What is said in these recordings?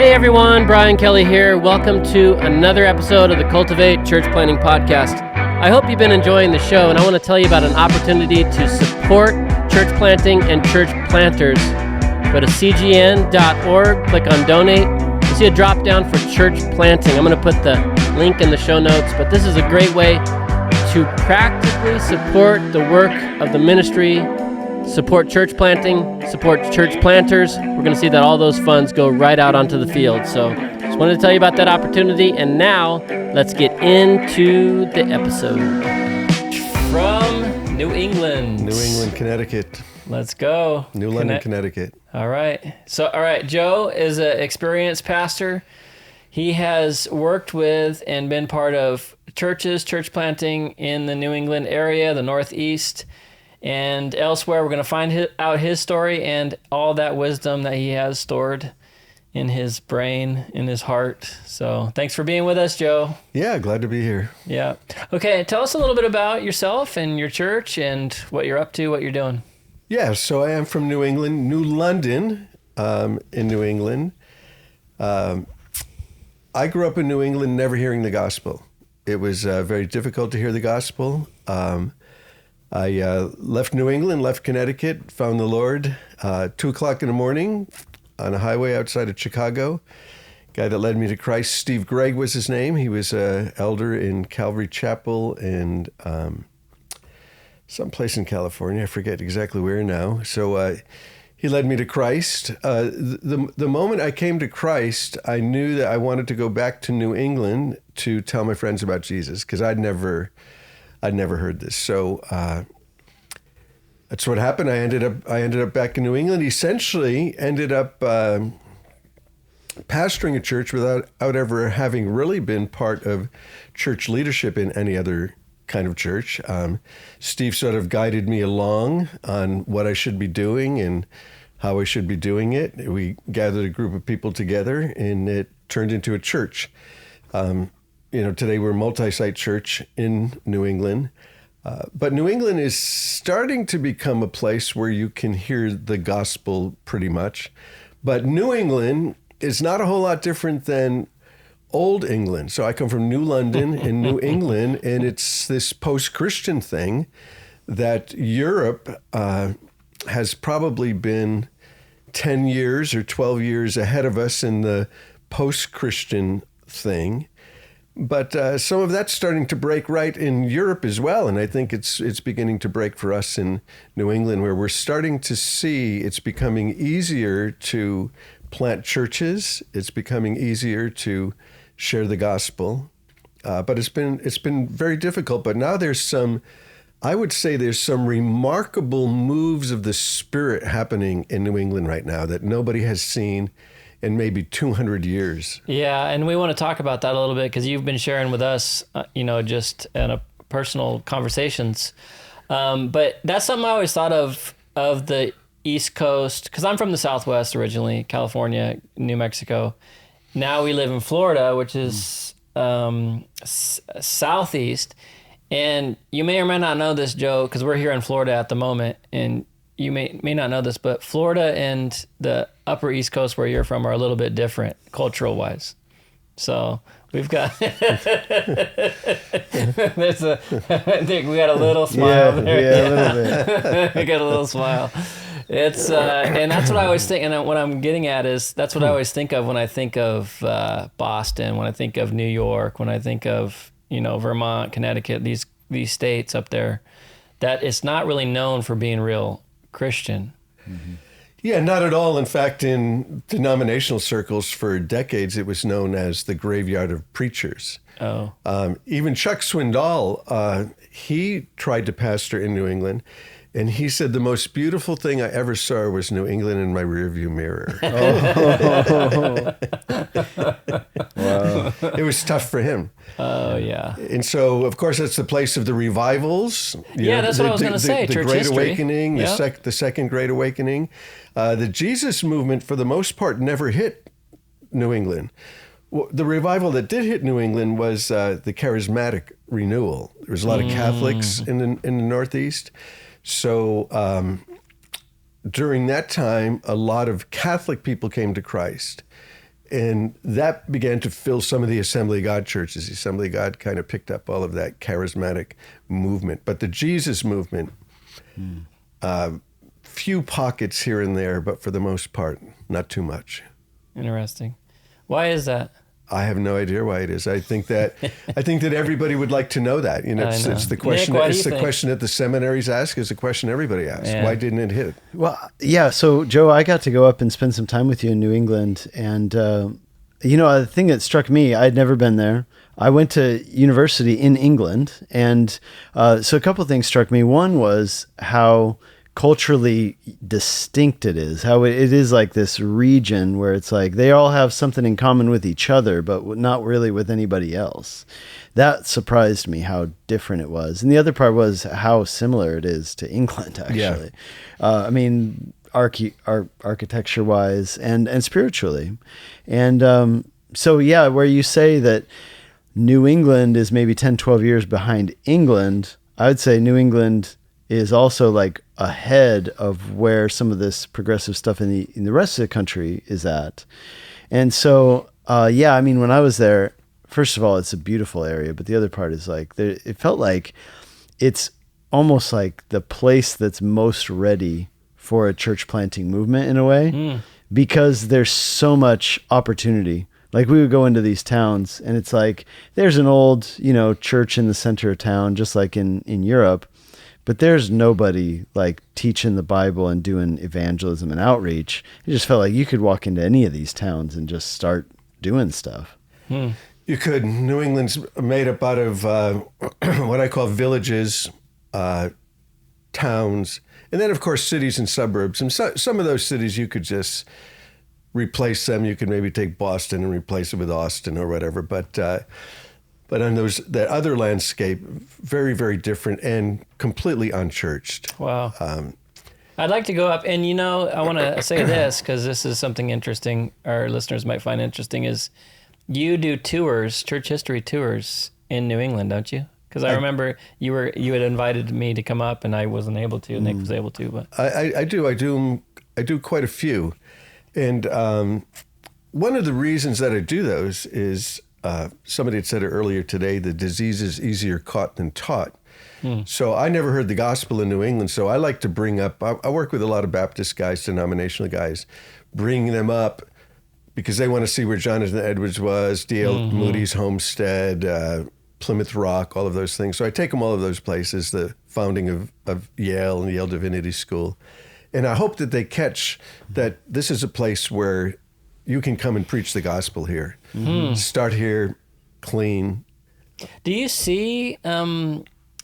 Hey everyone, Brian Kelly here. Welcome to another episode of the Cultivate Church Planting Podcast. I hope you've been enjoying the show, and I want to tell you about an opportunity to support church planting and church planters. Go to cgn.org, click on donate. You'll see a drop down for church planting. I'm going to put the link in the show notes, but this is a great way to practically support the work of the ministry, support church planting, support church planters. We're going to see that all those funds go right out onto the field. So just wanted to tell you about that opportunity. And now let's get into the episode. From New England, Connecticut. Let's go. New London, Connecticut. All right. Joe is an experienced pastor. He has worked with and been part of church planting in the New England area, the Northeast, and elsewhere. We're going to find out his story and all that wisdom that he has stored in his brain, in his heart. So thanks for being with us, Joe. Yeah, glad to be here. Yeah. Okay, tell us a little bit about yourself and your church and what you're up to, what you're doing. Yeah, so I am from New England, New London, in New England. I grew up in New England never hearing the gospel. It was very difficult to hear the gospel. I left New England, left Connecticut, found the Lord 2 o'clock in the morning on a highway outside of Chicago. Guy that led me to Christ, Steve Gregg was his name. He was an elder in Calvary Chapel and someplace in California. I forget exactly where now. So he led me to Christ. The moment I came to Christ, I knew that I wanted to go back to New England to tell my friends about Jesus because I'd never heard this. So that's what happened. I ended up back in New England. Essentially, ended up pastoring a church without ever having really been part of church leadership in any other kind of church. Steve sort of guided me along on what I should be doing and how I should be doing it. We gathered a group of people together, and it turned into a church. Today we're a multi-site church in New England, but New England is starting to become a place where you can hear the gospel pretty much. But New England is not a whole lot different than Old England. So I come from New London in New England, and it's this post-Christian thing that Europe has probably been 10 years or 12 years ahead of us in the post-Christian thing. But some of that's starting to break right in Europe as well, and I think it's beginning to break for us in New England, where we're starting to see it's becoming easier to plant churches. It's becoming easier to share the gospel, but it's been very difficult. But now I would say there's some remarkable moves of the Spirit happening in New England right now that nobody has seen in maybe 200 years. Yeah, and we want to talk about that a little bit because you've been sharing with us, just in a personal conversations. But that's something I always thought of the East Coast, because I'm from the Southwest originally, California, New Mexico. Now we live in Florida, which is Southeast. And you may or may not know this, Joe, because we're here in Florida at the moment, and you may not know this, but Florida and the upper East Coast where you're from are a little bit different cultural-wise. So we've got I think we got a little smile there. Yeah, a little bit. We got a little smile. It's and that's what I always think, and what I'm getting at is that's what I always think of when I think of Boston, when I think of New York, when I think of Vermont, Connecticut, these states up there, that it's not really known for being real Christian. Mm-hmm. Yeah, not at all. In fact, in denominational circles for decades, it was known as the graveyard of preachers. Oh. Even Chuck Swindoll, he tried to pastor in New England, and he said the most beautiful thing I ever saw was New England in my rearview mirror. Wow. It was tough for him. Oh, yeah. And so, of course, that's the place of the revivals. That's what I was going to say, the church Great history. Awakening, Yep. the Second Great Awakening. The Jesus movement, for the most part, never hit New England. Well, the revival that did hit New England was the charismatic renewal. There was a lot of Catholics in the Northeast. So during that time, a lot of Catholic people came to Christ. And that began to fill some of the Assembly of God churches. The Assembly of God kind of picked up all of that charismatic movement. But the Jesus movement, few pockets here and there, but for the most part, not too much. Interesting. Why is that? I have no idea why it is. I think that everybody would like to know that. It's the question. Nick, it's the question that the seminaries ask. It's the question everybody asks. Yeah. Why didn't it hit? Well, yeah. So, Joe, I got to go up and spend some time with you in New England, and the thing that struck me, I'd never been there. I went to university in England, and so a couple of things struck me. One was how culturally distinct it is, how it is like this region where it's like they all have something in common with each other, but not really with anybody else. That surprised me how different it was. And the other part was how similar it is to England, actually. Yeah. Architecture wise and spiritually. And where you say that New England is maybe 10, 12 years behind England, I would say New England is also like ahead of where some of this progressive stuff in the rest of the country is at. And so, when I was there, first of all, it's a beautiful area, but the other part is like, it felt like it's almost like the place that's most ready for a church planting movement in a way, because there's so much opportunity. Like we would go into these towns and it's like, there's an old, church in the center of town, just like in Europe. But there's nobody like teaching the Bible and doing evangelism and outreach. It just felt like you could walk into any of these towns and just start doing stuff. You could. New England's made up out of what I call villages, towns, and then of course cities and suburbs. And some of those cities you could just replace them. You could maybe take Boston and replace it with Austin or whatever. But on that other landscape, very, very different and completely unchurched. Wow. I'd like to go up, and I want to say this because this is something interesting our listeners might find interesting, is you do tours, church history tours in New England, don't you? Because I remember you had invited me to come up, and I wasn't able to. Nick was able to, but I do quite a few, and one of the reasons that I do those is. Somebody had said it earlier today, the disease is easier caught than taught. So I never heard the gospel in New England. So I like to bring up, I work with a lot of Baptist guys, denominational guys, bring them up because they want to see where Jonathan Edwards was, D.L. Moody's homestead, Plymouth Rock, all of those things. So I take them all of those places, the founding of Yale and Yale Divinity School. And I hope that they catch that this is a place where you can come and preach the gospel here. Start here, clean. Do you see,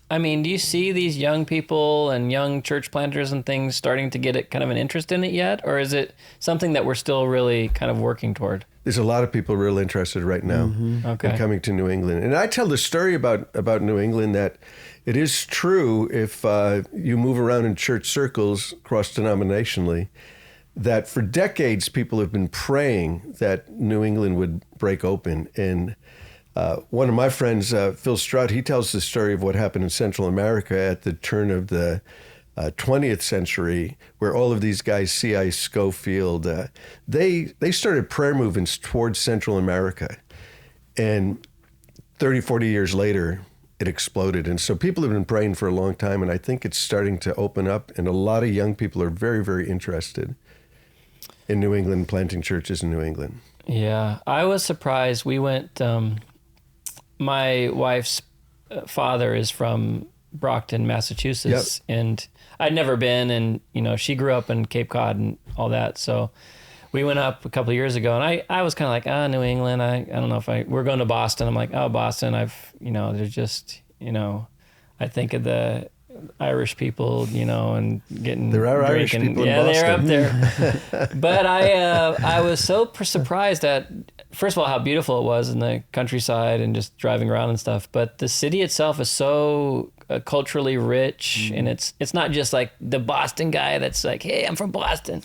these young people and young church planters and things starting to get kind of an interest in it yet? Or is it something that we're still really kind of working toward? There's a lot of people real interested right now in coming to New England. And I tell the story about New England that it is true if you move around in church circles cross-denominationally, that for decades people have been praying that New England would break open. And one of my friends, Phil Stroud, he tells the story of what happened in Central America at the turn of the 20th century, where all of these guys, C.I. Schofield, they started prayer movements towards Central America. And 30, 40 years later, it exploded. And so people have been praying for a long time, and I think it's starting to open up, and a lot of young people are very, very interested in New England, planting churches in New England. Yeah, I was surprised. We went, my wife's father is from Brockton, Massachusetts, and I'd never been, and she grew up in Cape Cod and all that, so we went up a couple of years ago, and I was kind of like, New England, I don't know if we're going to Boston. I'm like, Boston, there's just, I think of the Irish people, and getting there are Irish people in Boston. They're up there. But I was so surprised at, first of all, how beautiful it was in the countryside and just driving around and stuff. But the city itself is so culturally rich, and it's not just like the Boston guy that's like, hey, I'm from Boston.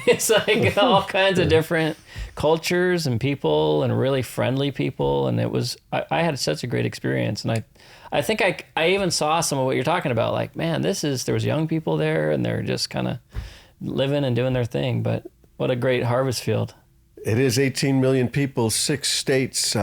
It's like all kinds of different cultures and people and really friendly people, and it was I had such a great experience, and I think I even saw some of what you're talking about, like, man, there was young people there, and they're just kind of living and doing their thing, but what a great harvest field. It is 18 million people, 6 states,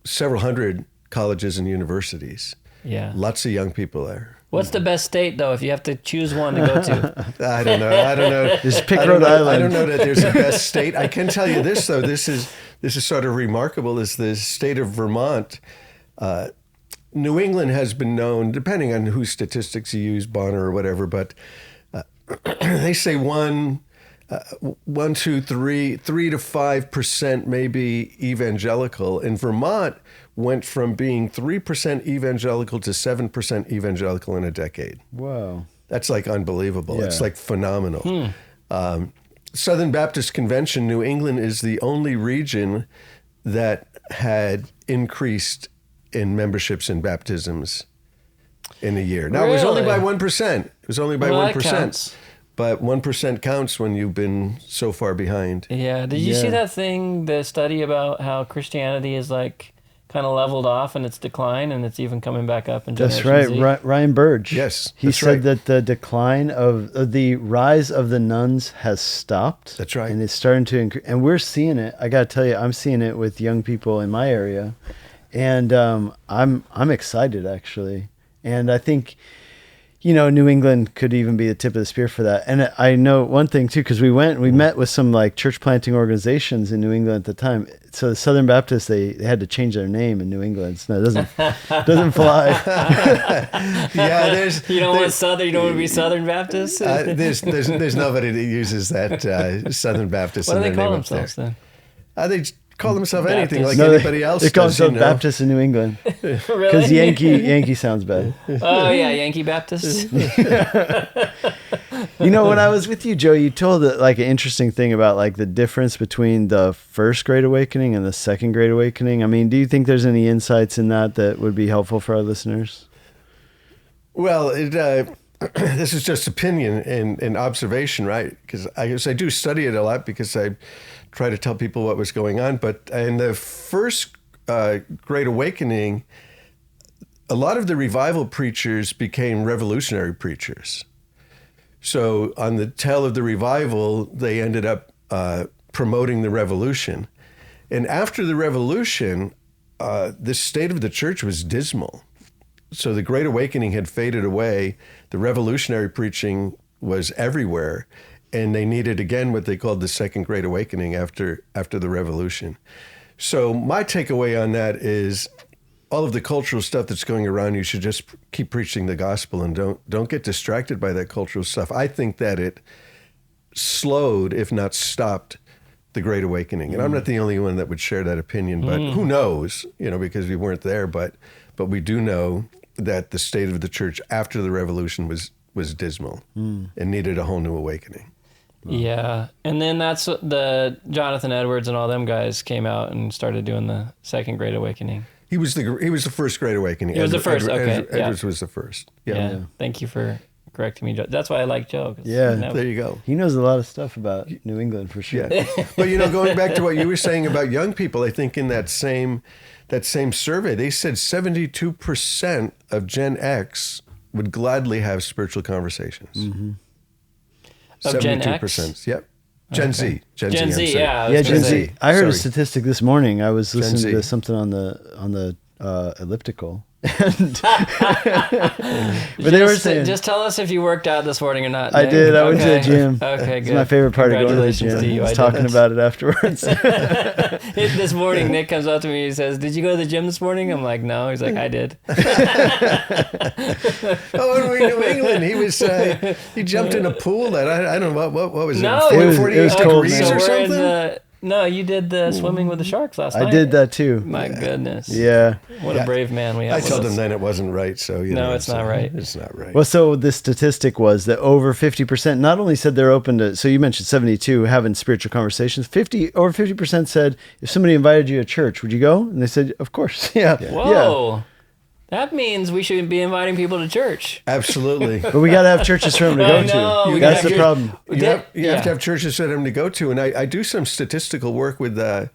several hundred colleges and universities. Yeah. Lots of young people there. What's the best state, though, if you have to choose one to go to? I don't know. Just pick Rhode Island. I don't know that there's a best state. I can tell you this, though. This is sort of remarkable. Is the state of Vermont. New England has been known, depending on whose statistics you use, Bonner or whatever, but they say 3 to 5% maybe evangelical. And Vermont went from being 3% evangelical to 7% evangelical in a decade. Wow. That's like unbelievable. Yeah. It's like phenomenal. Southern Baptist Convention, New England is the only region that had increased in memberships and baptisms in a year. Now, It was only by 1%. It was only by 1%. That counts. But 1% counts when you've been so far behind. Yeah. Did you see that thing, the study about how Christianity is like kind of leveled off in its decline, and it's even coming back up in That's Generation right. Z? Ryan Burge. Yes, He that's said right. that the decline of the rise of the nuns has stopped. That's right. And it's starting to increase. And we're seeing it. I got to tell you, I'm seeing it with young people in my area. And I'm excited, actually. And I think, New England could even be the tip of the spear for that. And I know one thing, too, because we met with some like church planting organizations in New England at the time. So the Southern Baptists, they had to change their name in New England. So it doesn't fly. Yeah, You don't want to be Southern Baptist? there's nobody that uses that Southern Baptist. What do in they their call name up themselves there. then? They call themselves anything like Baptist. anybody else. They call does, themselves Baptists in New England. Really? Because Yankee sounds bad. Oh, yeah, Yankee Baptist. When I was with you, Joe, you told like an interesting thing about like the difference between the first Great Awakening and the second Great Awakening. I mean, do you think there's any insights in that would be helpful for our listeners? Well, this is just opinion and observation, right? Because I do study it a lot because I try to tell people what was going on. But in the first Great Awakening, a lot of the revival preachers became revolutionary preachers. So on the tail of the revival, they ended up promoting the revolution. And after the revolution, the state of the church was dismal. So the Great Awakening had faded away. The revolutionary preaching was everywhere. And they needed, again, what they called the Second Great Awakening after the revolution. So my takeaway on that is all of the cultural stuff that's going around, you should just keep preaching the gospel and don't get distracted by that cultural stuff. I think that it slowed, if not stopped, the Great Awakening. And I'm not the only one that would share that opinion, but who knows, because we weren't there. But we do know that the state of the church after the revolution was dismal and needed a whole new awakening. Yeah. And then that's the Jonathan Edwards and all them guys came out and started doing the Second Great Awakening. He was the first Great Awakening. He was the first, okay. Edwards was the first. Yeah. Thank you for correcting me, Joe. That's why I like Joe. There you go. He knows a lot of stuff about New England for sure. Yeah. But going back to what you were saying about young people, I think in that same survey, they said 72% of Gen X would gladly have spiritual conversations. Mm-hmm. Of Gen 72%. X? Yep. Gen Z. Gen I'm Z, sorry. yeah. Gen Z. Say. I heard a Sorry. statistic this morning. I was listening Z. to something on the elliptical. But they were saying, just tell us if you worked out this morning or not. I Nick. did. I went to the Okay. gym. Okay, It's good. my favorite part of going to the Congratulations gym. to you. I was I talking didn't. about it afterwards. This morning, Nick comes up to me and he says, "Did you go to the gym this morning?" I'm like, "No." He's like, "I did." Oh, in New England, he jumped in a pool that I don't know what was No, it? it 48 was cold, degrees man. or we're in something? no, you did the swimming with the sharks last night. I did that too. My goodness. Yeah. What a brave man we have. I with told us. him then it wasn't right, so No, it's not right. It's not right. Well, so the statistic was that over 50% not only said they're open to, so you mentioned 72 having spiritual conversations, over 50% said, if somebody invited you to church, would you go? And they said, of course. Yeah. Whoa. Yeah. That means we should be inviting people to church. Absolutely. But we got to have churches for them to go I know, to. we That's gotta the have problem. You have to have churches for them to go to, and I do some statistical work with the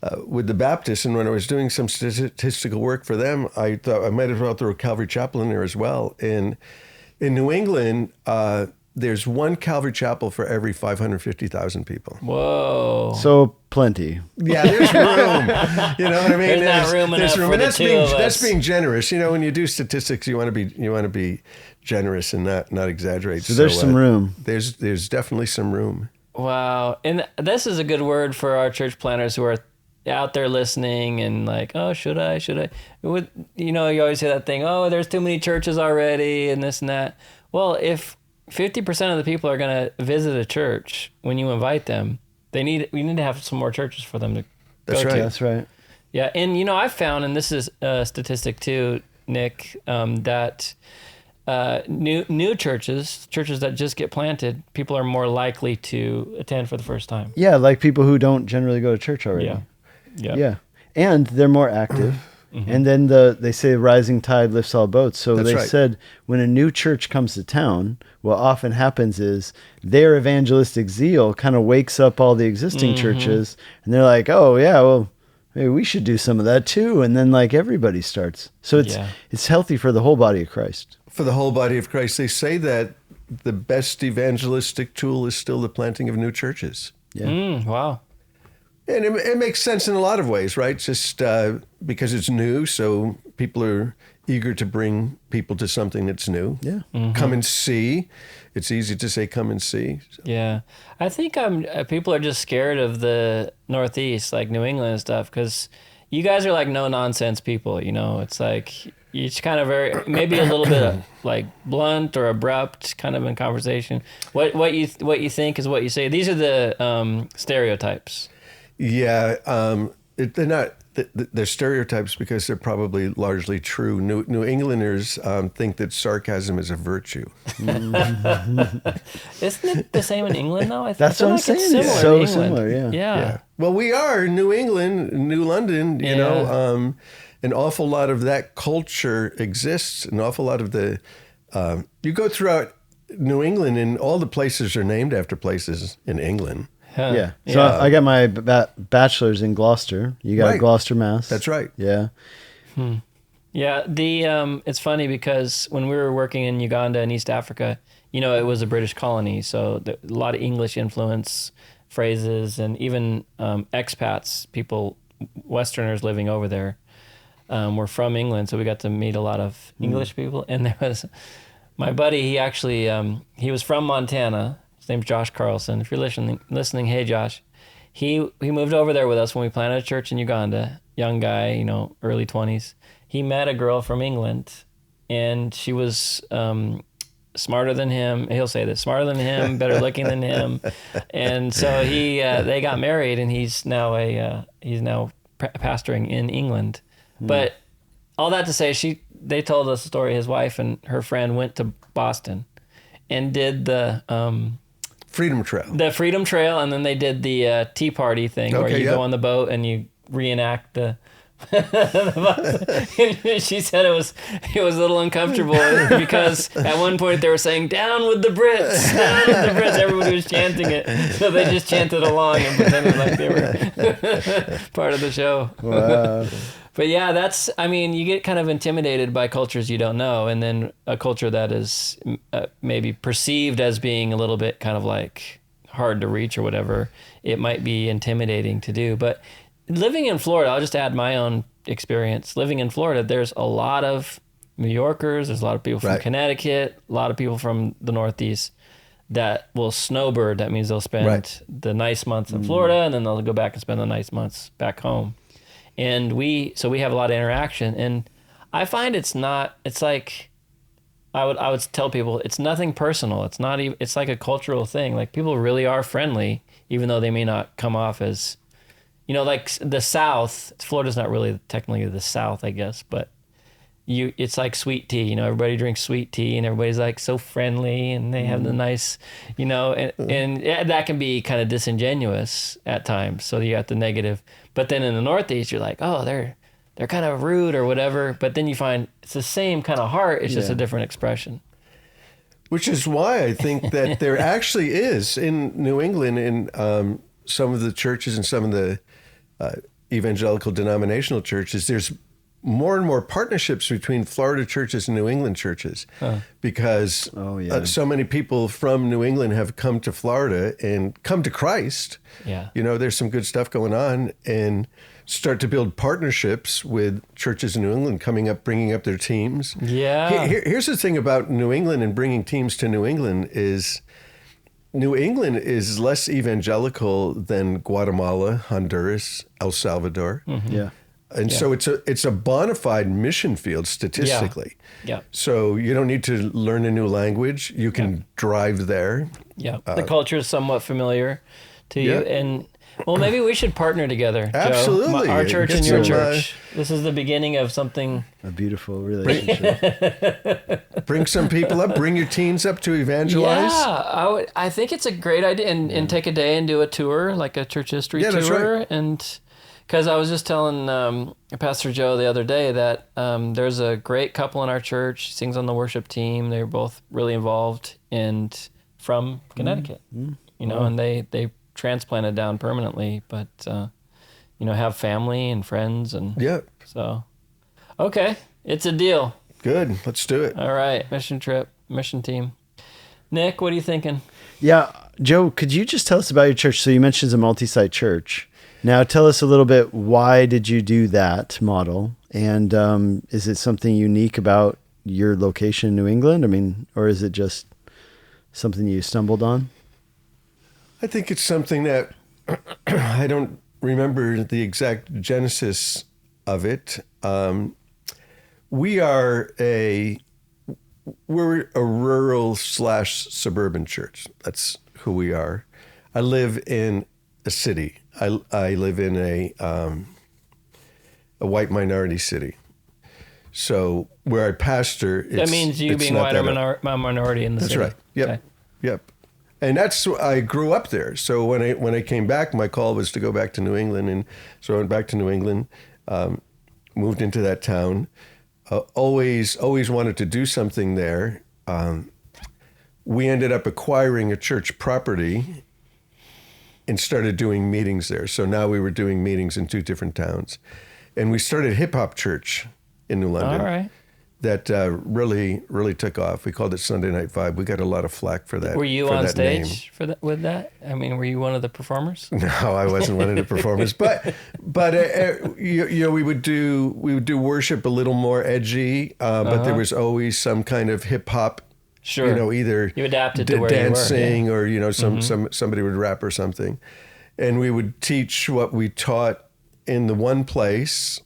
Baptists, and when I was doing some statistical work for them, I thought I might as well throw Calvary Chapel in there as well. And in New England, the there's one Calvary Chapel for every 550,000 people. Whoa. So plenty. Yeah, there's room. You know what I mean? There's not room enough for the two of us. That's being generous. You know, when you do statistics, you want to be generous and not exaggerate. So there's some room. There's definitely some room. Wow. And this is a good word for our church planners who are out there listening and like, oh, should I? You always hear that thing, oh, there's too many churches already and this and that. Well, if 50% of the people are going to visit a church when you invite them, we need to have some more churches for them to That's go right. to. That's right. Yeah. And, I've found, and this is a statistic too, Nick, that new churches that just get planted, people are more likely to attend for the first time. Yeah, like people who don't generally go to church already. Yeah. Yeah. And they're more active. Mm-hmm. And then they say rising tide lifts all boats. So That's they right. said when a new church comes to town, what often happens is their evangelistic zeal kind of wakes up all the existing churches, and they're like, oh yeah, well, maybe we should do some of that too. And then like everybody starts. So it's healthy for the whole body of Christ. For the whole body of Christ, they say that the best evangelistic tool is still the planting of new churches. Yeah. Wow. And it makes sense in a lot of ways, right? Just because it's new, so people are eager to bring people to something that's new. Yeah. Come and see. It's easy to say, come and see. So. Yeah. I think people are just scared of the Northeast, like New England and stuff, because you guys are like no-nonsense people, It's like it's kind of maybe a little bit of, like blunt or abrupt kind of in conversation. What you think is what you say. These are the stereotypes. Yeah, they're not. They're stereotypes because they're probably largely true. New Englanders think that sarcasm is a virtue. Isn't it the same in England though? That's what I'm saying. It's so similar. Yeah. Well, we are New England, New London. You know, an awful lot of that culture exists. An awful lot of the you go throughout New England, and all the places are named after places in England. Huh. Yeah. So I got my bachelor's in Gloucester. You got Right. Gloucester, Mass. That's right. Yeah. Yeah, it's funny because when we were working in Uganda and East Africa, it was a British colony, so a lot of English influence, phrases, and even expats, people, Westerners living over there, were from England, so we got to meet a lot of English people. And there was my buddy, he actually, he was from Montana. His name's Josh Carlson. If you're listening, hey Josh. He moved over there with us when we planted a church in Uganda. Young guy, early 20s. He met a girl from England, and she was smarter than him. He'll say this: smarter than him, better looking than him. And so they got married, and he's now pastoring in England. But all that to say, they told us a story. His wife and her friend went to Boston and did the Freedom Trail. The Freedom Trail, and then they did the Tea Party thing where you go on the boat and you reenact the. She said it was a little uncomfortable because at one point they were saying "Down with the Brits, down with the Brits." Everybody was chanting it, so they just chanted along and pretended like they were part of the show. Wow. But yeah, you get kind of intimidated by cultures you don't know, and then a culture that is maybe perceived as being a little bit kind of like hard to reach or whatever. It might be intimidating to do. But living in Florida, I'll just add my own experience. Living in Florida, there's a lot of New Yorkers, there's a lot of people from Connecticut, a lot of people from the Northeast that will snowbird. That means they'll spend the nice months in Florida, and then they'll go back and spend the nice months back home. And we have a lot of interaction, and I find it's like, I would tell people it's nothing personal. It's not even, it's like a cultural thing. Like people really are friendly, even though they may not come off as, like the South, Florida's not really technically the South, I guess, but it's like sweet tea, everybody drinks sweet tea and everybody's like so friendly and they have the nice, and that can be kind of disingenuous at times. So you got the negative, but then in the Northeast, you're like, oh, they're kind of rude or whatever. But then you find it's the same kind of heart. It's just a different expression. Which is why I think that there actually is in New England, in some of the churches and some of the evangelical denominational churches, there's more and more partnerships between Florida churches and New England churches because so many people from New England have come to Florida and come to Christ. Yeah. There's some good stuff going on, and start to build partnerships with churches in New England bringing up their teams. Yeah. Here's the thing about New England and bringing teams to New England is New England is less evangelical than Guatemala, Honduras, El Salvador. Mm-hmm. Yeah. And so it's a bona fide mission field statistically. Yeah. So you don't need to learn a new language. You can drive there. Yeah. The culture is somewhat familiar to you. Yeah. And well, maybe we should partner together, Absolutely. Joe. Our church and your some, church. This is the beginning of something. A beautiful relationship. Bring some people up. Bring your teens up to evangelize. Yeah, I think it's a great idea. And take a day and do a tour, like a church history tour. That's right. And because I was just telling Pastor Joe the other day that there's a great couple in our church. She sings on the worship team. They're both really involved and from Connecticut. And they transplanted down permanently, but have family and friends, and so okay, it's a deal. Good, let's do it. All right, mission trip, mission team. Nick, what are you thinking? Yeah, Joe, could you just tell us about your church? So you mentioned it's a multi-site church. Now tell us a little bit, why did you do that model, and is it something unique about your location in New England? I mean, or is it just something you stumbled on? I think it's something that I don't remember the exact genesis of it. We're a rural / suburban church. That's who we are. I live in a city. I live in a white minority city. So where I pastor, that means you being white or minority in the city. That's right. Yep. Okay. Yep. And I grew up there. So when I came back, my call was to go back to New England, and so I went back to New England, moved into that town. Always wanted to do something there. We ended up acquiring a church property and started doing meetings there. So now we were doing meetings in 2 different towns, and we started Hip Hop Church in New London. All right. That really took off. We called it Sunday Night Vibe. We got a lot of flack for that. Were you on stage with that? I mean, were you one of the performers? No, I wasn't one of the performers. But we would do worship a little more edgy. But there was always some kind of hip hop. Sure. Either you adapted to where dancing you were, or somebody would rap or something, and we would teach what we taught in the one place.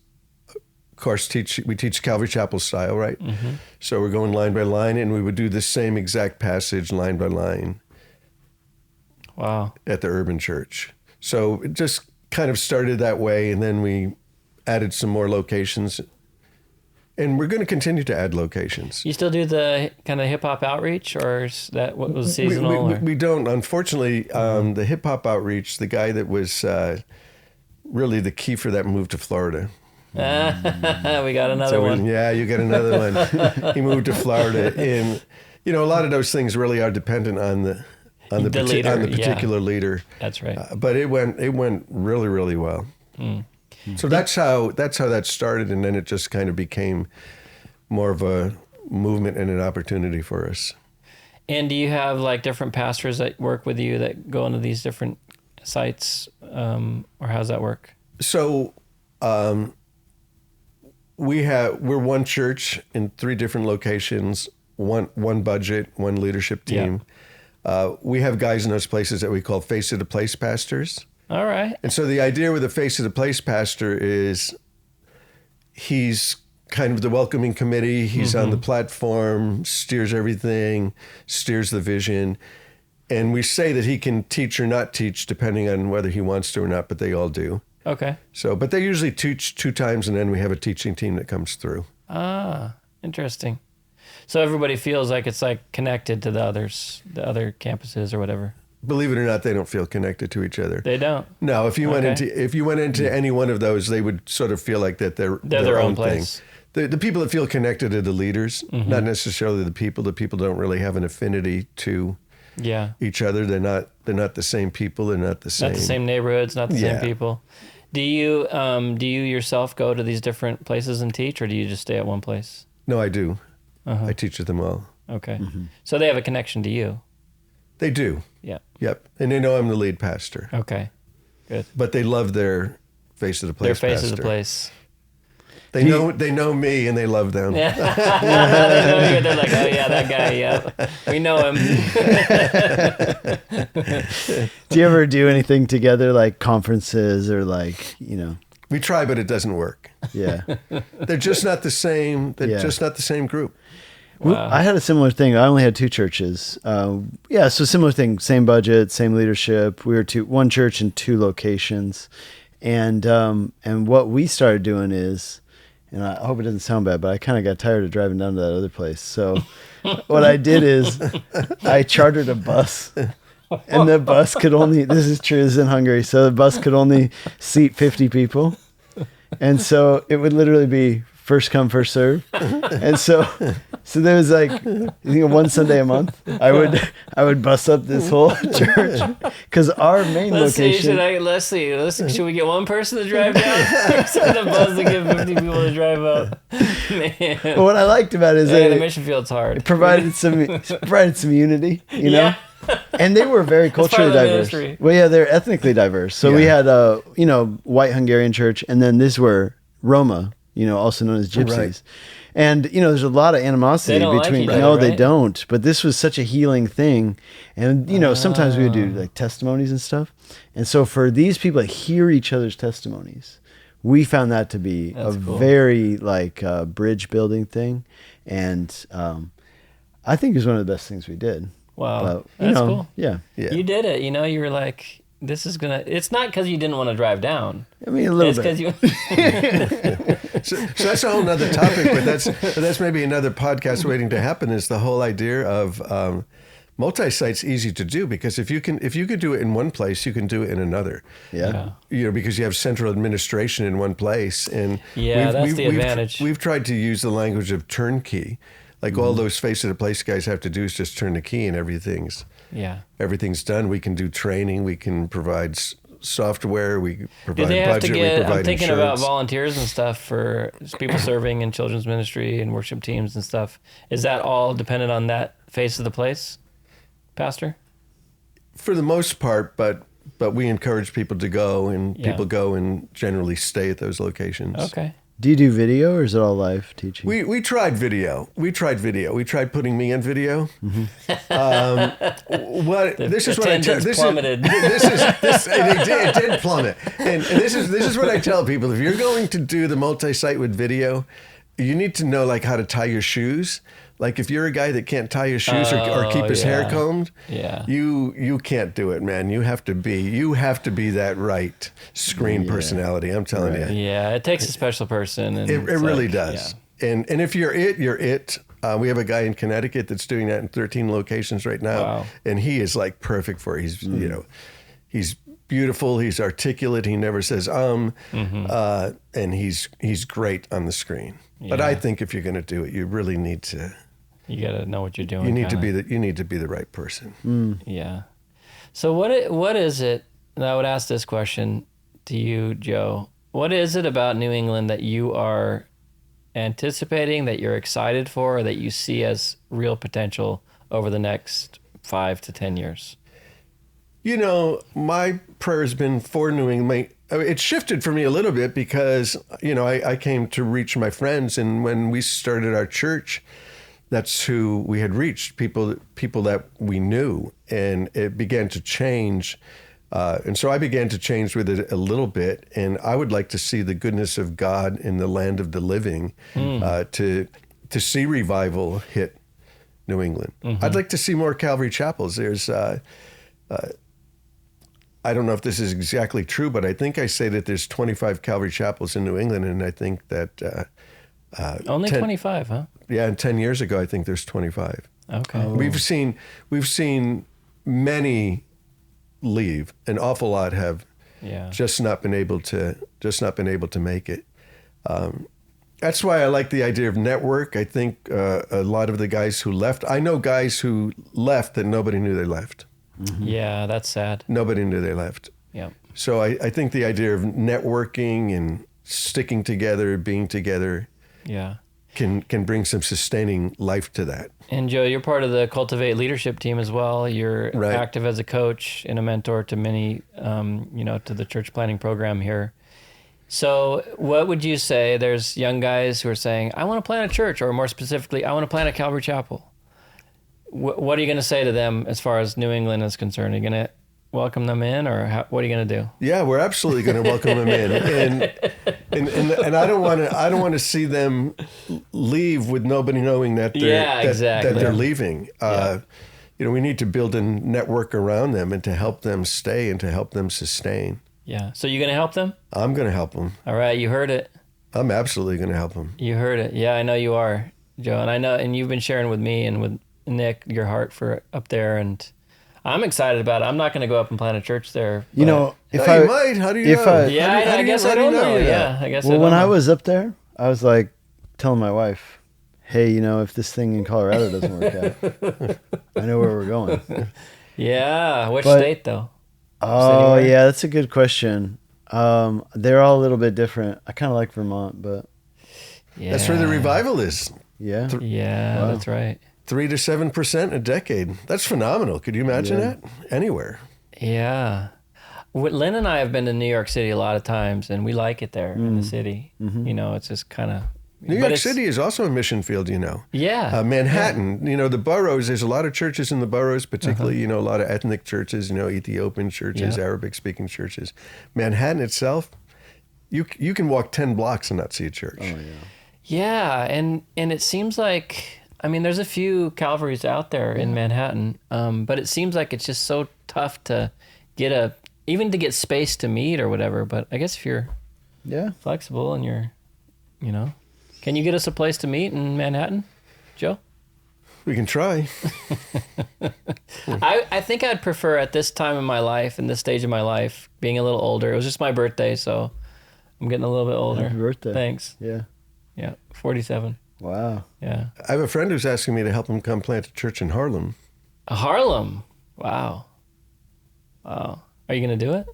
Of course, we teach Calvary Chapel style, right? Mm-hmm. So we're going line by line, and we would do the same exact passage line by line. Wow. At the urban church. So it just kind of started that way, and then we added some more locations, and we're going to continue to add locations. You still do the kind of hip hop outreach, or is that what was seasonal? We don't. Unfortunately, the hip hop outreach, the guy that was really the key for that moved to Florida. We got another one. Yeah, you got another one. He moved to Florida, and a lot of those things really are dependent on the particular leader. That's right. But it went really, really well. So that's how that started, and then it just kind of became more of a movement and an opportunity for us. And do you have like different pastors that work with you that go into these different sites, or how does that work? So. We're one church in 3 different locations, one budget, one leadership team. Yeah. We have guys in those places that we call face of the place pastors. All right. And so the idea with a face of the place pastor is he's kind of the welcoming committee. He's on the platform, steers everything, steers the vision. And we say that he can teach or not teach depending on whether he wants to or not, but they all do. Okay. So, but they usually teach 2 times, and then we have a teaching team that comes through. Ah, interesting. So everybody feels like it's like connected to the other campuses or whatever. Believe it or not, they don't feel connected to each other. They don't. No, if you went into any one of those, they would sort of feel like that they're their own place. Thing. The people that feel connected are the leaders, not necessarily the people. The people don't really have an affinity to each other. They're not the same people. They're not the same. Not the same neighborhoods. Not the same people. Do you yourself go to these different places and teach, or do you just stay at one place? No, I do. I teach at them all. Okay. So they have a connection to you. They do. Yeah. Yep. And they know I'm the lead pastor. Okay. Good. But they love their face of the place. Their face pastor. of the place. They know me and they love them. Yeah. They know you. They're like, oh yeah, that guy. Yeah, we know him. Do you ever do anything together, like conferences or like, We try, but it doesn't work. Yeah. They're just not the same. They're Yeah. just not the same group. Wow. I had a similar thing. I only had 2 churches. So similar thing, same budget, same leadership. We were one church in 2 locations. And what we started doing is, and I hope it doesn't sound bad, but I kind of got tired of driving down to that other place. So what I did is I chartered a bus, and the bus could only, this is true, this is in Hungary, so the bus could only seat 50 people. And so it would literally be first come, first serve. And so there was like, one Sunday a month, I would bus up this whole church, because our main location. Let's see. Should we get one person to drive down? Send a bus to get 50 people to drive up. Man. But what I liked about it is the that mission field's hard. it provided some unity, Yeah. And they were very culturally part of the diverse. ministry. Well, yeah, they're ethnically diverse. So we had white Hungarian church, and then these were Roma, also known as gypsies. Right. And there's a lot of animosity They don't like between. each other, No, they right? don't. But this was such a healing thing, and sometimes we would do like testimonies and stuff. And so for these people to hear each other's testimonies, we found that to be That's a cool. very bridge building thing, and I think it was one of the best things we did. Wow. But, That's cool. Yeah. Yeah. You did it. You were like, this is going to, it's not because you didn't want to drive down. I mean, a little It's bit. because you, So that's a whole nother topic, but that's maybe another podcast waiting to happen. Is the whole idea of multi-site's easy to do, because if you could do it in one place, you can do it in another. Yeah. Because you have central administration in one place, and Yeah, that's the advantage. We've tried to use the language of turnkey, like all those face of the place guys have to do is just turn the key, and everything's done. We can do training, we can provide software, we provide do they have budget, to we get, provide I'm thinking about insurance. volunteers and stuff for people serving in children's ministry and worship teams and stuff. Is that all dependent on that face of the place, Pastor? For the most part, but we encourage people to go, and people go and generally stay at those locations. Okay. Do you do video, or is it all live teaching? We tried video. We tried putting me on video. This is what I tell. Attendance plummeted. It did plummet. And this is what I tell people. If you're going to do the multi-site with video, you need to know like how to tie your shoes. Like if you're a guy that can't tie his shoes or keep his hair combed, you can't do it, man. You have to be that right screen personality. I'm telling you. Yeah, it takes a special person. And It it's really like, does. And if you're it. We have a guy in Connecticut that's doing that in 13 locations right now. Wow. And he is like perfect for it. He's beautiful. He's articulate. He never says, and he's great on the screen. But I think if you're going to do it, you really need to. You got to know what you're doing. You need to be the right person. Yeah. So what is it, and I would ask this question to you, Joe, what is it about New England that you are anticipating, that you're excited for, or that you see as real potential over the next 5 to 10 years? My prayer has been for New England. It shifted for me a little bit because, I came to reach my friends, and when we started our church, that's who we had reached, people that we knew, and it began to change. And so I began to change with it a little bit, and I would like to see the goodness of God in the land of the living, to see revival hit New England. I'd like to see more Calvary chapels. There's, I don't know if this is exactly true, but I think I say that there's 25 Calvary chapels in New England, and I think that... Only 25, huh? Yeah, and 10 years ago, I think there's 25. Okay. We've seen many leave. An awful lot have just not been able to make it. That's why I like the idea of network. I think a lot of the guys who left, I know guys who left that nobody knew they left. Yeah, that's sad. Nobody knew they left. Yeah. So I think the idea of networking and sticking together, being together, Yeah. can bring some sustaining life to that. And Joe, you're part of the Cultivate leadership team as well. You're Right. active as a coach and a mentor to many, to the church planting program here. So what would you say? There's young guys who are saying, I want to plant a church, or more specifically, I want to plant a Calvary Chapel. What are you going to say to them as far as New England is concerned? Are you going to welcome them in, or what are you going to do? Yeah, we're absolutely going to welcome them in, and I don't want to see them leave with nobody knowing that they're leaving. We need to build a network around them and to help them stay and to help them sustain. Yeah. So you're going to help them? I'm going to help them. All right, you heard it. I'm absolutely going to help them. You heard it. Yeah, I know you are, Joe, and I know, and you've been sharing with me and with Nick your heart for up there, and I'm excited about it. I'm not going to go up and plant a church there. You know, you might. How do you know? I guess I don't know. Yeah, I guess. Well, when I was up there, I was like telling my wife, "Hey, if this thing in Colorado doesn't work out, I know where we're going." Yeah, which state though? Oh, yeah, that's a good question. They're all a little bit different. I kind of like Vermont, but that's where the revival is. Yeah, wow. That's right. 3 to 7% a decade. That's phenomenal. Could you imagine that? Anywhere. Yeah. Lynn and I have been to New York City a lot of times, and we like it there in the city. Mm-hmm. It's just kind of... New York City is also a mission field, Yeah. Manhattan, the boroughs, there's a lot of churches in the boroughs, particularly, a lot of ethnic churches, Ethiopian churches, Arabic-speaking churches. Manhattan itself, you can walk 10 blocks and not see a church. Oh, yeah. Yeah, and it seems like... there's a few Calvaries out there in Manhattan, but it seems like it's just so tough to get space to meet or whatever. But I guess if you're flexible and you're, can you get us a place to meet in Manhattan, Joe? We can try. I think I'd prefer at this time in my life, in this stage of my life, being a little older. It was just my birthday, so I'm getting a little bit older. Happy birthday. Thanks. Yeah. Yeah, 47. Wow. Yeah. I have a friend who's asking me to help him come plant a church in Harlem. Harlem? Wow. Are you going to do it?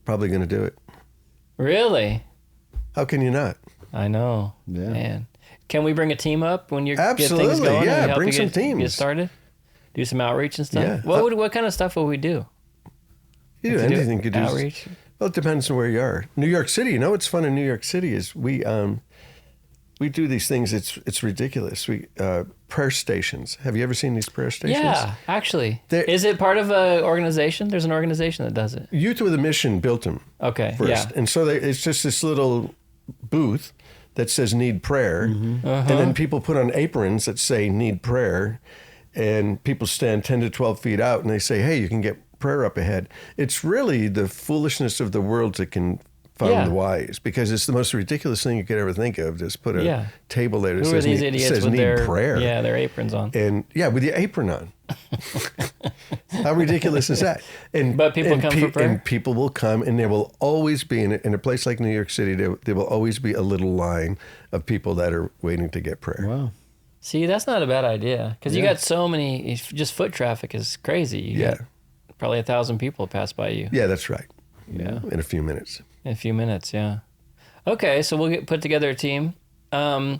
Probably going to do it. Really? How can you not? I know. Yeah. Man. Can we bring a team up when you Absolutely, get things going? Yeah, bring some teams. Get started? Do some outreach and stuff? Yeah. What kind of stuff will we do? You do anything you could do. Outreach? Well, it depends on where you are. New York City, what's fun in New York City is we do these things. It's ridiculous. Prayer stations. Have you ever seen these prayer stations? Yeah, actually. Is it part of an organization? There's an organization that does it. Youth with a Mission built them. Okay. First. Yeah. And so it's just this little booth that says need prayer. Mm-hmm. And then people put on aprons that say need prayer. And people stand 10 to 12 feet out and they say, hey, you can get prayer up ahead. It's really the foolishness of the world that can found the wise, because it's the most ridiculous thing you could ever think of. Just put a table there that says need prayer. Yeah, their aprons on. And with your apron on. How ridiculous is that? But people come for prayer? And people will come, and there will always be, in a place like New York City, there will always be a little line of people that are waiting to get prayer. Wow. See, that's not a bad idea, because you got so many, just foot traffic is crazy. You got probably 1,000 people pass by you. Yeah, that's right. Yeah. In a few minutes. In a few minutes, yeah. Okay, so we'll put together a team. Our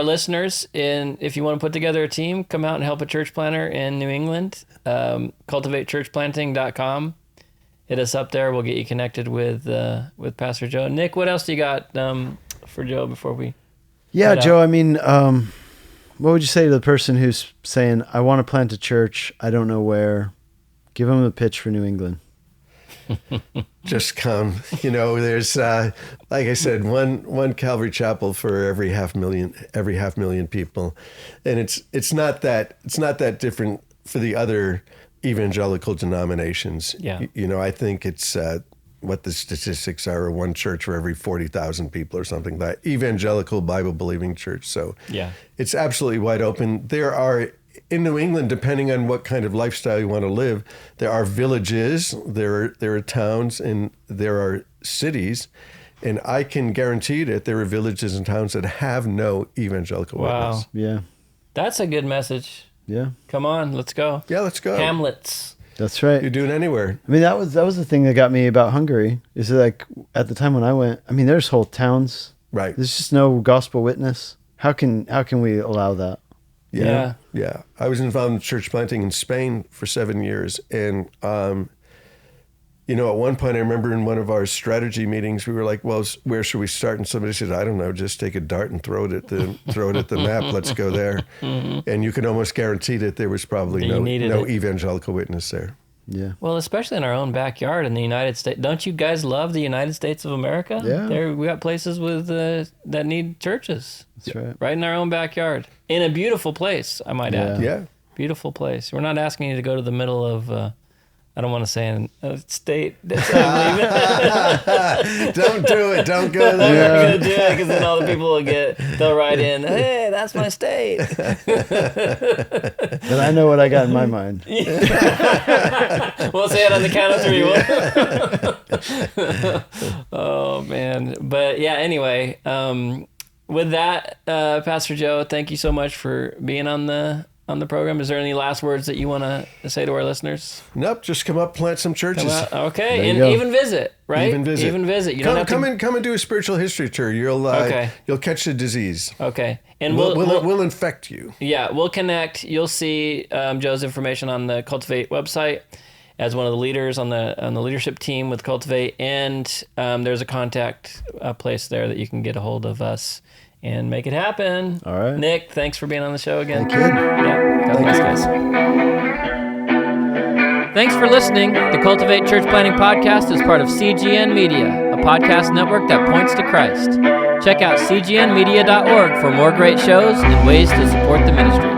listeners, if you want to put together a team, come out and help a church planter in New England. CultivateChurchPlanting.com. Hit us up there. We'll get you connected with Pastor Joe. Nick, what else do you got for Joe before we? Yeah, Joe. What would you say to the person who's saying, "I want to plant a church. I don't know where"? Give them a pitch for New England. Just come. There's like I said, one Calvary Chapel for every half million people, and it's not that different for the other evangelical denominations. Yeah. I think it's what the statistics are: one church for every 40,000 people or something like that. Evangelical Bible believing church. So it's absolutely wide open. There are. In New England, depending on what kind of lifestyle you want to live, there are villages, there are towns, and there are cities. And I can guarantee that there are villages and towns that have no evangelical witness. Yeah. That's a good message. Yeah. Come on, let's go. Yeah, let's go. Hamlets. That's right. You do it anywhere. I mean, that was the thing that got me about Hungary. Is like at the time when I went, I mean, there's whole towns. Right. There's just no gospel witness. How can we allow that? Yeah. I was involved in church planting in Spain for 7 years, and at one point I remember in one of our strategy meetings we were like, "Well, where should we start?" And somebody said, "I don't know, just take a dart and throw it at the map. Let's go there." Mm-hmm. And you can almost guarantee that there was probably no evangelical witness there. Yeah. Well, especially in our own backyard in the United States. Don't you guys love the United States of America? Yeah. We got places with that need churches. That's right. Right in our own backyard. In a beautiful place, I might add. Yeah. Beautiful place. We're not asking you to go to the middle of, I don't want to say a state. That's Don't do it. Don't go there. You're going to do it because then all the people they'll write in, "Hey, that's my state." But I know what I got in my mind. We'll say it on the count of 3. Oh, man. But yeah, anyway, with that, Pastor Joe, thank you so much for being on the program. Is there any last words that you want to say to our listeners? Nope. Just come up, plant some churches. Okay, and even visit, right? Even visit. You don't come and do a spiritual history tour. You'll catch the disease. Okay, and we'll infect you. Yeah, we'll connect. You'll see Joe's information on the Cultivate website as one of the leaders on the leadership team with Cultivate, and there's a contact place there that you can get a hold of us and make it happen. All right. Nick, thanks for being on the show again. Thank you. Yeah. God bless, guys. Thanks for listening. The Cultivate Church Planting Podcast is part of CGN Media, a podcast network that points to Christ. Check out cgnmedia.org for more great shows and ways to support the ministry.